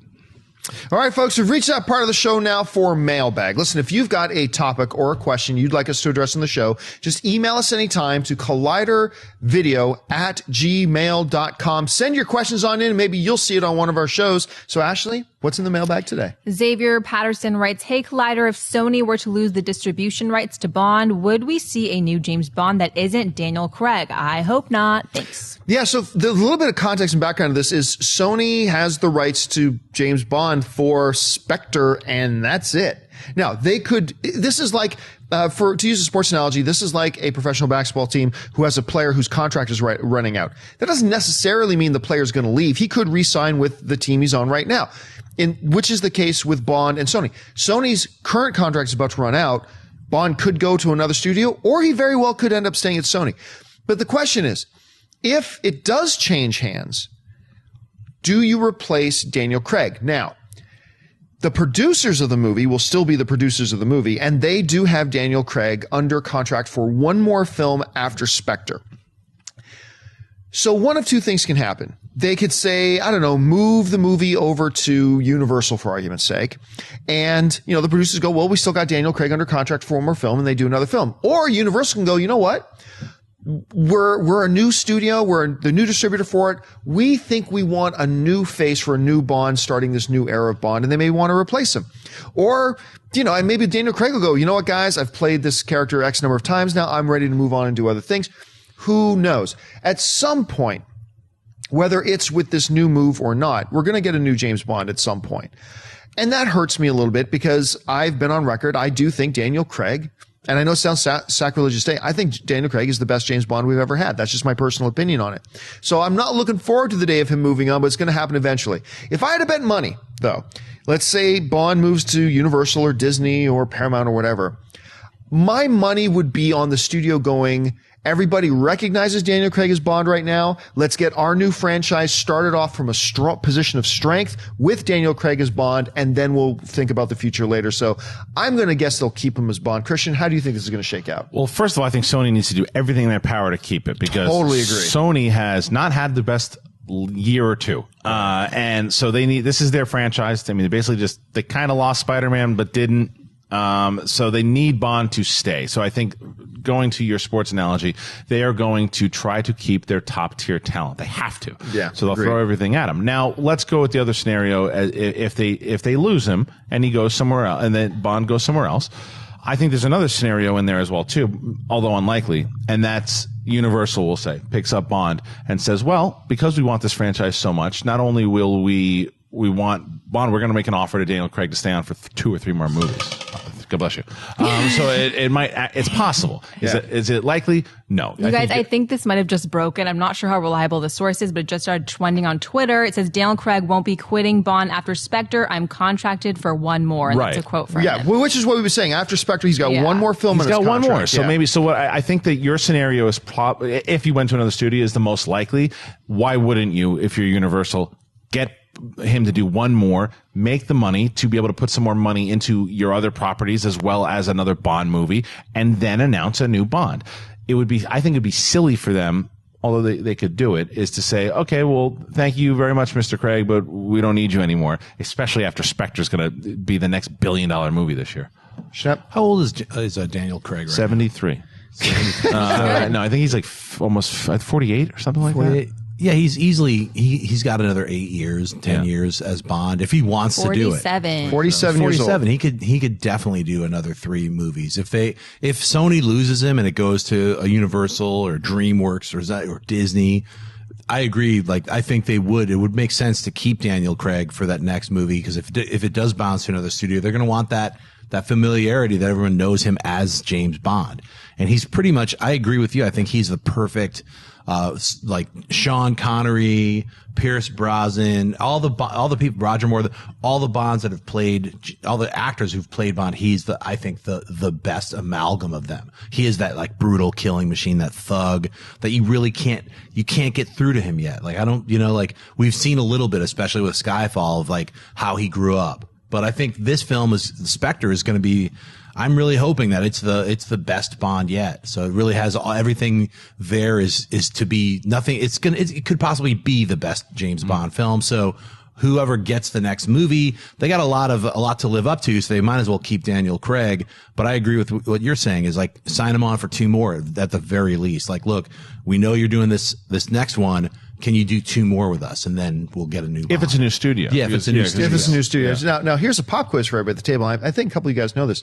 All right, folks, we've reached that part of the show now for Mailbag. Listen, if you've got a topic or a question you'd like us to address on the show, just email us anytime to collidervideo@gmail.com. Send your questions on in, and maybe you'll see it on one of our shows. So, Ashley, what's in the mailbag today? Xavier Patterson writes, hey, Collider, if Sony were to lose the distribution rights to Bond, would we see a new James Bond that isn't Daniel Craig? I hope not. Thanks. Yeah, so the little bit of context and background of this is Sony has the rights to James Bond for Spectre, and that's it. Now, this is like, to use a sports analogy, this is like a professional basketball team who has a player whose contract is running out. That doesn't necessarily mean the player's going to leave. He could re-sign with the team he's on right now, which is the case with Bond and Sony. Sony's current contract is about to run out. Bond could go to another studio, or he very well could end up staying at Sony. But the question is, if it does change hands, do you replace Daniel Craig? Now, The producers of the movie will still be the producers of the movie, and they do have Daniel Craig under contract for one more film after Spectre. So one of two things can happen. They could say, I don't know, move the movie over to Universal for argument's sake. And, you know, the producers go, well, we still got Daniel Craig under contract for one more film, and they do another film. Or Universal can go, you know what? We're a new studio. We're the new distributor for it. We think we want a new face for a new Bond starting this new era of Bond, and they may want to replace him. Or, you know, and maybe Daniel Craig will go, you know what, guys? I've played this character X number of times now. I'm ready to move on and do other things. Who knows? At some point, whether it's with this new move or not, we're going to get a new James Bond at some point. And that hurts me a little bit because I've been on record. I do think Daniel Craig, and I know it sounds sacrilegious to say, I think Daniel Craig is the best James Bond we've ever had. That's just my personal opinion on it. So I'm not looking forward to the day of him moving on, but it's going to happen eventually. If I had to bet money, though, let's say Bond moves to Universal or Disney or Paramount or whatever, my money would be on the studio going, everybody recognizes Daniel Craig as Bond right now. Let's get our new franchise started off from a strong position of strength with Daniel Craig as Bond, and then we'll think about the future later. So I'm going to guess they'll keep him as Bond. Kristian, how do you think this is going to shake out? Well, first of all, I think Sony needs to do everything in their power to keep it because totally agree. Sony has not had the best year or two. And so this is their franchise. I mean, they kind of lost Spider-Man, but didn't. So they need Bond to stay. So I think going to your sports analogy, they are going to try to keep their top tier talent. They have to. Yeah. So they'll throw everything at him. Now let's go with the other scenario. If they lose him and he goes somewhere else and then Bond goes somewhere else, I think there's another scenario in there as well too, although unlikely. And that's Universal will say, picks up Bond and says, well, because we want this franchise so much, not only will we want Bond, we're going to make an offer to Daniel Craig to stay on for 2 or 3 more movies. God bless you. So it's possible. Is it likely? No. You guys, I think this might have just broken. I'm not sure how reliable the source is, but it just started trending on Twitter. It says Daniel Craig won't be quitting Bond after Spectre. I'm contracted for one more. And that's a quote from him. Which is what we were saying. After Spectre, he's got one more film in his contract. He's got one more. So maybe, what I think that your scenario is if you went to another studio is the most likely. Why wouldn't you, if you're Universal, get him to do one more, make the money to be able to put some more money into your other properties as well as another Bond movie, and then announce a new Bond? I think it'd be silly for them, although they could do it, is to say, okay, well, thank you very much, Mr. Craig, but we don't need you anymore, especially after Spectre's going to be the next billion-dollar movie this year. Schnepp? How old is Daniel Craig right 73. No, I think he's like almost 48 or something like 48. That. Yeah, he's got another 8 years, 10 years as Bond if he wants to do it. 47 years old. He could definitely do another 3 movies. If Sony loses him and it goes to a Universal or DreamWorks or Disney, I agree. Like, I think it would make sense to keep Daniel Craig for that next movie, because if it does bounce to another studio, they're going to want that familiarity that everyone knows him as James Bond. And he's pretty much, I agree with you. I think he's the perfect, like Sean Connery, Pierce Brosnan, all the people, Roger Moore, all the Bonds that have played, all the actors who've played Bond. He's I think the best amalgam of them. He is that like brutal killing machine, that thug that you really can't get through to him yet. Like, like we've seen a little bit, especially with Skyfall, of like how he grew up. But I think this film Spectre is going to be, I'm really hoping that it's the best Bond yet. So it really has everything there is to be nothing. It could possibly be the best James Bond film. So whoever gets the next movie, they got a lot to live up to. So they might as well keep Daniel Craig. But I agree with what you're saying is like sign him on for 2 more at the very least. Like, look, we know you're doing this next one. Can you do 2 more with us, and then we'll get a new Bond. If it's a new studio. Yeah, if it's a new studio. Yeah. Now here's a pop quiz for everybody at the table. I think a couple of you guys know this.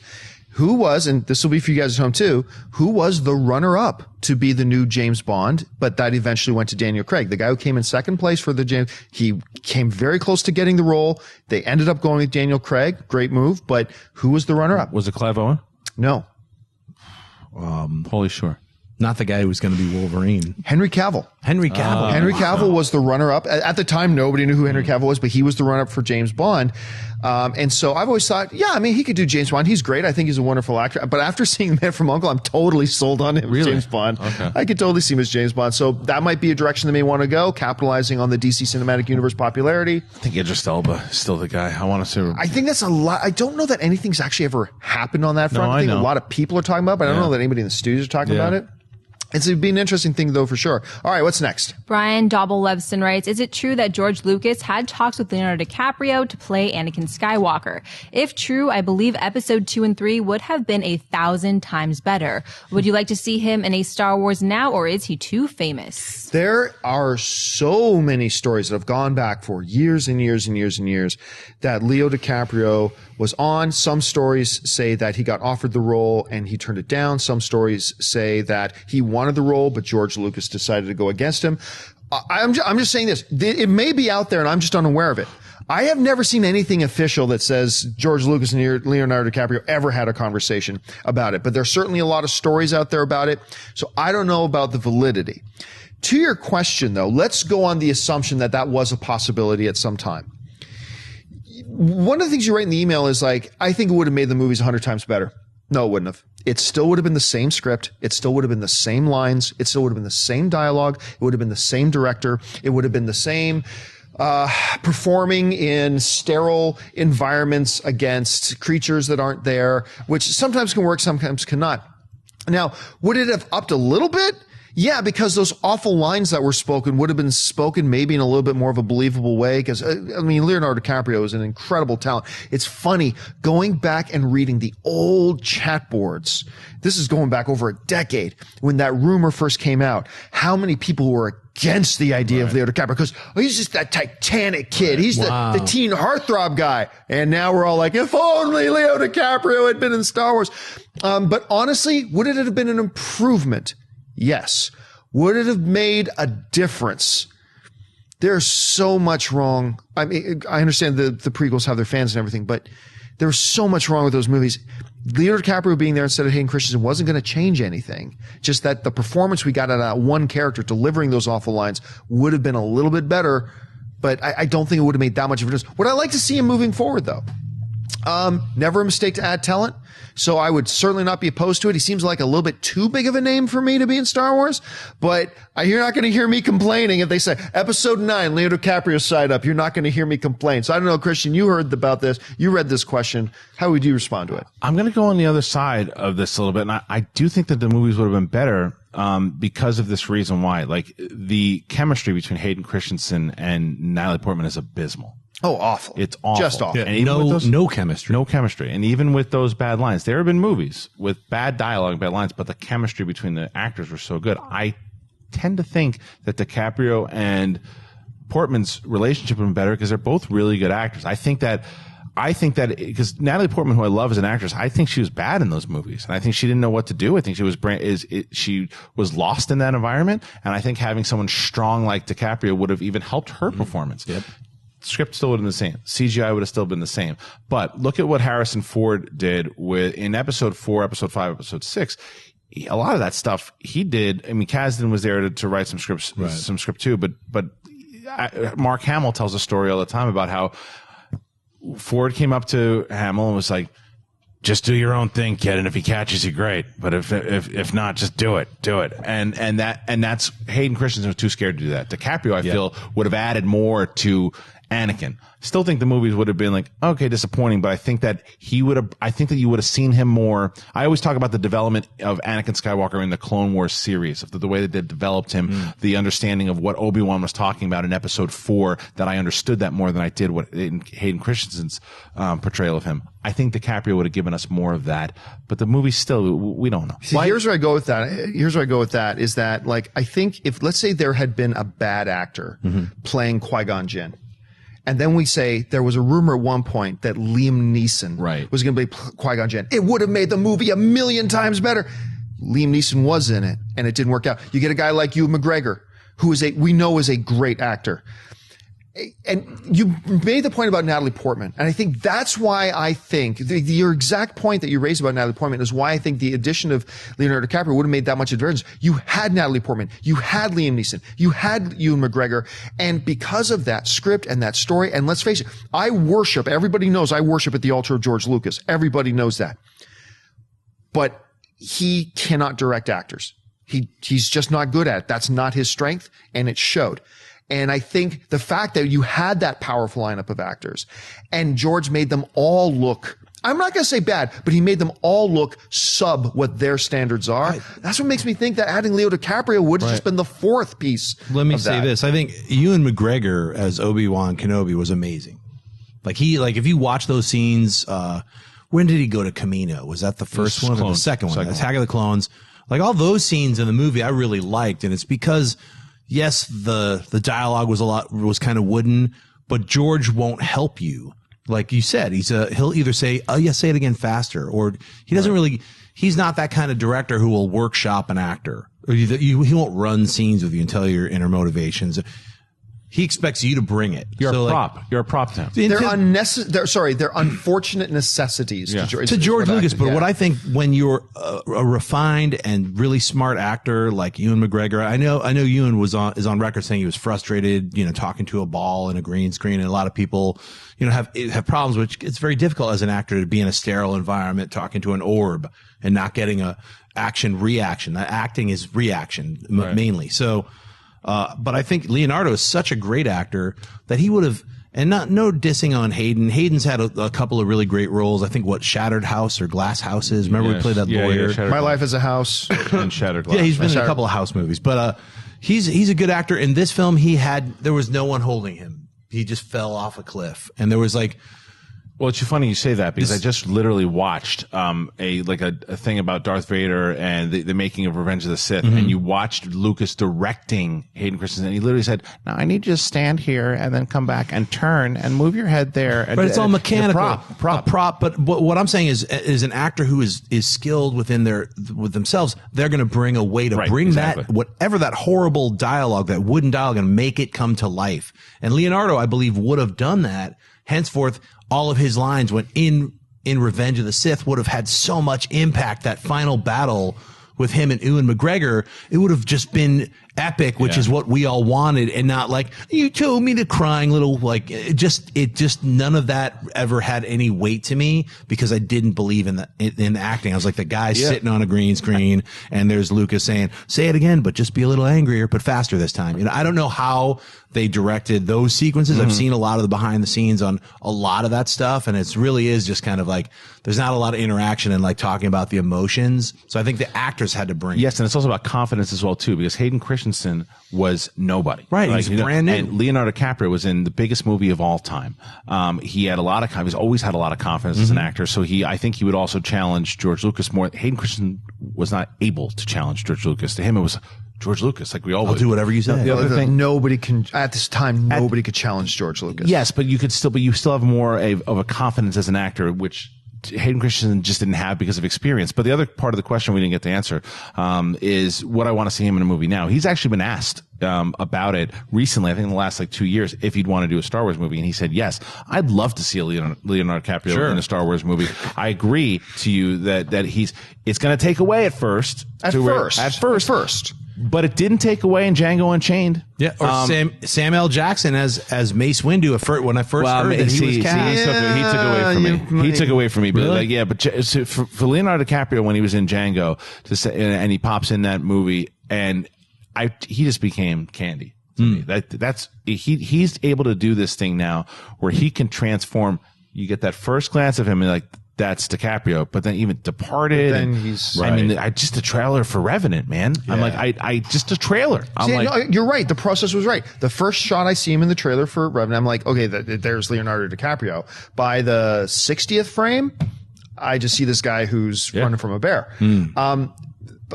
Who was, and this will be for you guys at home too, who was the runner-up to be the new James Bond, but that eventually went to Daniel Craig? The guy who came in second place for the James, he came very close to getting the role. They ended up going with Daniel Craig. Great move. But who was the runner-up? Was it Clive Owen? No. Holy sure. Not the guy who was going to be Wolverine. Henry Cavill. Henry Cavill. Henry Cavill was the runner-up. At the time, nobody knew who Henry Cavill was, but he was the runner-up for James Bond. And so I've always thought, yeah, I mean, he could do James Bond. He's great. I think he's a wonderful actor. But after seeing Man from U.N.C.L.E., I'm totally sold on him as James Bond. Okay. I could totally see him as James Bond. So that might be a direction they may want to go, capitalizing on the DC Cinematic Universe popularity. I think Idris Elba is still the guy. I want to see. I think that's a lot. I don't know that anything's actually ever happened on that front. I think a lot of people are talking about it, but I don't know that anybody in the studios are talking about it. It'd be an interesting thing, though, for sure. All right, what's next? Brian Dobble-Levson writes, is it true that George Lucas had talks with Leonardo DiCaprio to play Anakin Skywalker? If true, I believe episode 2 and 3 would have been 1,000 times better. Would you like to see him in a Star Wars now, or is he too famous? There are so many stories that have gone back for years and years and years and years that Leo DiCaprio was on. Some stories say that he got offered the role and he turned it down. Some stories say that he wanted the role, but George Lucas decided to go against him. I'm just saying this. It may be out there and I'm just unaware of it. I have never seen anything official that says George Lucas and Leonardo DiCaprio ever had a conversation about it, but there's certainly a lot of stories out there about it. So I don't know about the validity. To your question, though, let's go on the assumption that that was a possibility at some time. One of the things you write in the email is like, I think it would have made the movies 100 times better. No, it wouldn't have. It still would have been the same script. It still would have been the same lines. It still would have been the same dialogue. It would have been the same director. It would have been the same performing in sterile environments against creatures that aren't there, which sometimes can work, sometimes cannot. Now, would it have upped a little bit? Yeah, because those awful lines that were spoken would have been spoken maybe in a little bit more of a believable way. Because, I mean, Leonardo DiCaprio is an incredible talent. It's funny going back and reading the old chat boards. This is going back over a decade when that rumor first came out. How many people were against the idea of Leo DiCaprio? Because he's just that Titanic kid. He's the teen heartthrob guy. And now we're all like, if only Leo DiCaprio had been in Star Wars. But honestly, would it have been an improvement? Yes. Would it have made a difference? There's so much wrong. I mean, I understand the prequels have their fans and everything, but there's so much wrong with those movies. Leonardo DiCaprio being there instead of Hayden Christensen wasn't going to change anything. Just that the performance we got out of that one character delivering those awful lines would have been a little bit better, but I don't think it would have made that much of a difference. Would I like to see him moving forward, though? Never a mistake to add talent. So I would certainly not be opposed to it. He seems like a little bit too big of a name for me to be in Star Wars, but you're not going to hear me complaining if they say episode 9, Leo DiCaprio side up. You're not going to hear me complain. So I don't know, Kristian, you heard about this. You read this question. How would you respond to it? I'm going to go on the other side of this a little bit. And I do think that the movies would have been better, because of this reason why. Like, the chemistry between Hayden Christensen and Natalie Portman is abysmal. Oh, awful. It's awful. Just awful. Yeah, and no chemistry. No chemistry. And even with those bad lines, there have been movies with bad dialogue and bad lines, but the chemistry between the actors were so good. I tend to think that DiCaprio and Portman's relationship would have been better because they're both really good actors. I think that because Natalie Portman, who I love as an actress, I think she was bad in those movies, and I think she didn't know what to do. I think she was lost in that environment, and I think having someone strong like DiCaprio would have even helped her performance. Yep. Script still would have been the same. CGI would have still been the same. But look at what Harrison Ford did in episode 4, episode 5, episode 6. A lot of that stuff he did. I mean, Kasdan was there to write some script too. But Mark Hamill tells a story all the time about how Ford came up to Hamill and was like, just do your own thing, kid. And if he catches you, great. But if not, just do it. And that's Hayden Christensen was too scared to do that. DiCaprio, I feel, would have added more to Anakin. Still think the movies would have been like, okay, disappointing, but I think that you would have seen him more. I always talk about the development of Anakin Skywalker in the Clone Wars series, of the way that they developed him, the understanding of what Obi-Wan was talking about in episode 4, that I understood that more than I did in Hayden Christensen's portrayal of him. I think DiCaprio would have given us more of that, but the movie still, we don't know. See, here's where I go with that. Is that, like, I think if, let's say there had been a bad actor playing Qui-Gon Jinn, and then we say there was a rumor at one point that Liam Neeson was going to be Qui-Gon Jinn, it would have made the movie 1,000,000 times better. Liam Neeson was in it, and it didn't work out. You get a guy like Ewan McGregor, who we know is a great actor. And you made the point about Natalie Portman. And I think that's why I think your exact point that you raised about Natalie Portman is why I think the addition of Leonardo DiCaprio would have made that much of a difference. You had Natalie Portman. You had Liam Neeson. You had Ewan McGregor. And because of that script and that story, and let's face it, everybody knows I worship at the altar of George Lucas. Everybody knows that. But he cannot direct actors. He's just not good at it. That's not his strength, and it showed. And I think the fact that you had that powerful lineup of actors and George made them all look, I'm not going to say bad, but he made them all look sub what their standards are. Right. That's what makes me think that adding Leo DiCaprio would have just been the fourth piece. Let me say this. I think Ewan McGregor as Obi-Wan Kenobi was amazing. Like if you watch those scenes, when did he go to Camino? Was that the first one or the second one? Attack of the Clones. Like all those scenes in the movie I really liked. And it's because yes, the dialogue was kind of wooden, but George won't help you. Like you said, he'll either say, "Oh yeah, say it again faster," or he doesn't really. He's not that kind of director who will workshop an actor. Or he won't run scenes with you and tell you your inner motivations. He expects you to bring it. You're a prop. You're a prop to him. They're unfortunate necessities to George Lucas. But what I think when you're a refined and really smart actor like Ewan McGregor, I know Ewan is on record saying he was frustrated, talking to a ball in a green screen, and a lot of people, have problems, which it's very difficult as an actor to be in a sterile environment talking to an orb and not getting a action reaction. That acting is reaction mainly. So. But I think Leonardo is such a great actor that he would have, and no dissing on Hayden. Hayden's had a couple of really great roles. I think Shattered House or Glass Houses. Remember we played that lawyer? My Life as a House and Shattered Glass. Yeah, he's been in a couple of house movies, but he's a good actor. In this film, there was no one holding him. He just fell off a cliff, and there was like. Well, it's funny you say that because I just literally watched a thing about Darth Vader and the making of Revenge of the Sith, and you watched Lucas directing Hayden Christensen, and he literally said, "Now I need you to stand here and then come back and turn and move your head there." But it's all mechanical, prop. But what I'm saying is an actor who is skilled with themselves, they're going to bring a way to bring that whatever that horrible dialogue, that wooden dialogue, and make it come to life. And Leonardo, I believe, would have done that. Henceforth, all of his lines went in Revenge of the Sith would have had so much impact. That final battle with him and Ewan McGregor, it would have just been epic, which is what we all wanted, and not like, you told me to crying little, like, it just none of that ever had any weight to me because I didn't believe in the acting. I was like the guy sitting on a green screen and there's Lucas saying, say it again, but just be a little angrier, but faster this time. I don't know how they directed those sequences. I've seen a lot of the behind the scenes on a lot of that stuff, and it really is just kind of like there's not a lot of interaction and like talking about the emotions. So I think the actors had to bring and it's also about confidence as well too, because Hayden Christensen was nobody. Right, he's brand new. And Leonardo DiCaprio was in the biggest movie of all time. He had he's always had a lot of confidence as an actor, so I think he would also challenge George Lucas more. Hayden Christensen was not able to challenge George Lucas. To him, it was George Lucas, like we all would. I'll do whatever you say. The other thing, nobody could could challenge George Lucas. Yes, but you still have more of a confidence as an actor, which Hayden Christensen just didn't have because of experience. But the other part of the question we didn't get to answer is what I want to see him in a movie now. He's actually been asked about it recently, I think in the last 2 years, if he'd want to do a Star Wars movie, and he said yes. I'd love to see a Leonardo DiCaprio in a Star Wars movie. I agree to you that it's going to take away at first. At first. But it didn't take away in Django Unchained. Yeah, or Sam L. Jackson as Mace Windu. When I first heard that he was cast, he took away from me. He took away from me. But but for Leonardo DiCaprio when he was in Django, and he pops in that movie, and he just became candy. To me. He's able to do this thing now where he can transform. You get that first glance of him, and like, that's DiCaprio, but then even Departed. Just a trailer for Revenant, man. Yeah. I'm like, just a trailer. You're right. The process was right. The first shot I see him in the trailer for Revenant, I'm like, okay, there's Leonardo DiCaprio. By the 60th frame, I just see this guy who's running from a bear.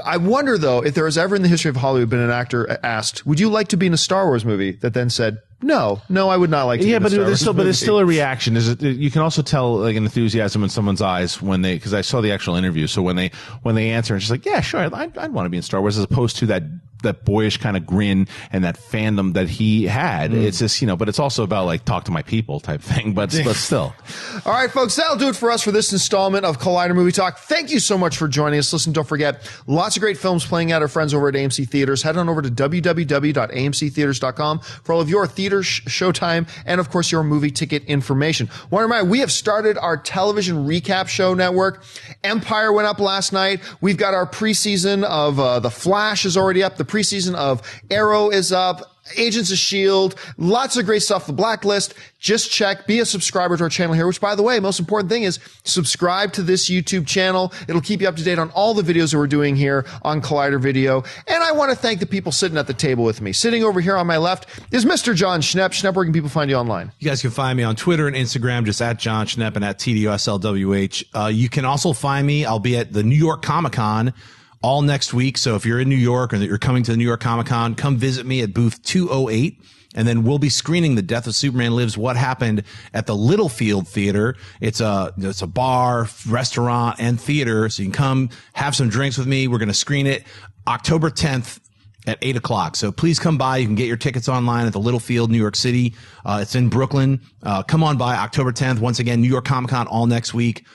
I wonder, though, if there has ever in the history of Hollywood been an actor asked, would you like to be in a Star Wars movie, that then said, no, I would not like to. Yeah, but there's still a reaction. You can also tell like an enthusiasm in someone's eyes because I saw the actual interview. So when they answer and she's like, yeah, sure, I'd want to be in Star Wars, as opposed to that that boyish kind of grin and that fandom that he had. It's just, but it's also about like talk to my people type thing, but still. All right, folks, that'll do it for us for this installment of Collider Movie Talk. Thank you so much for joining us. Listen, don't forget, lots of great films playing at our friends over at AMC Theaters. Head on over to www.amctheaters.com for all of your theater showtime and, of course, your movie ticket information. Want to remind, we have started our television recap show network. Empire went up last night. We've got our preseason of The Flash is already up. The preseason of Arrow is up. Agents of S.H.I.E.L.D., lots of great stuff. The Blacklist, just check, be a subscriber to our channel here, which, by the way, most important thing is subscribe to this YouTube channel. It'll keep you up to date on all the videos that we're doing here on Collider Video. And I want to thank the people sitting at the table with me. Sitting over here on my left is Mr. Jon Schnepp. Schnepp, where can people find you online? You guys can find me on Twitter and Instagram, just at Jon Schnepp and at TDOSLWH. You can also find me. I'll be at the New York Comic-Con all next week. So if you're in New York or that you're coming to the New York Comic-Con, come visit me at booth 208. And then we'll be screening The Death of Superman Lives, What Happened at the Littlefield Theater. It's a bar, restaurant, and theater. So you can come have some drinks with me. We're going to screen it October 10th at 8 o'clock. So please come by. You can get your tickets online at the Littlefield, New York City. It's in Brooklyn. Come on by October 10th. Once again, New York Comic-Con all next week.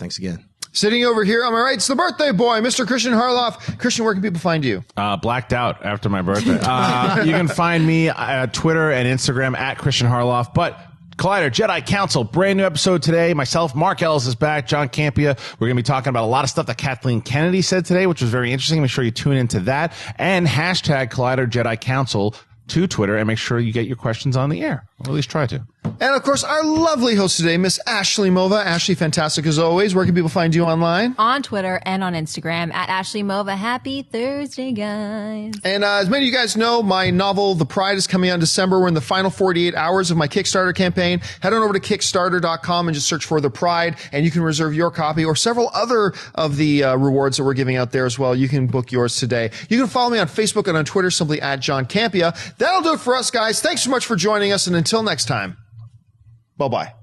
Thanks again. Sitting over here on my right, it's the birthday boy, Mr. Kristian Harloff. Kristian, where can people find you? Blacked out after my birthday. You can find me at Twitter and Instagram at Kristian Harloff. But Collider Jedi Council, brand new episode today. Myself, Mark Ellis is back, John Campea. We're going to be talking about a lot of stuff that Kathleen Kennedy said today, which was very interesting. Make sure you tune into that. And hashtag Collider Jedi Council to Twitter, and make sure you get your questions on the air. Or at least try to. And, of course, our lovely host today, Miss Ashley Mova. Ashley, fantastic as always. Where can people find you online? On Twitter and on Instagram at Ashley Mova. Happy Thursday, guys. And as many of you guys know, my novel, The Pride, is coming out in December. We're in the final 48 hours of my Kickstarter campaign. Head on over to Kickstarter.com and just search for The Pride, and you can reserve your copy or several other of the rewards that we're giving out there as well. You can book yours today. You can follow me on Facebook and on Twitter, simply at Jon Campea. That'll do it for us, guys. Thanks so much for joining us, and until next time, bye-bye.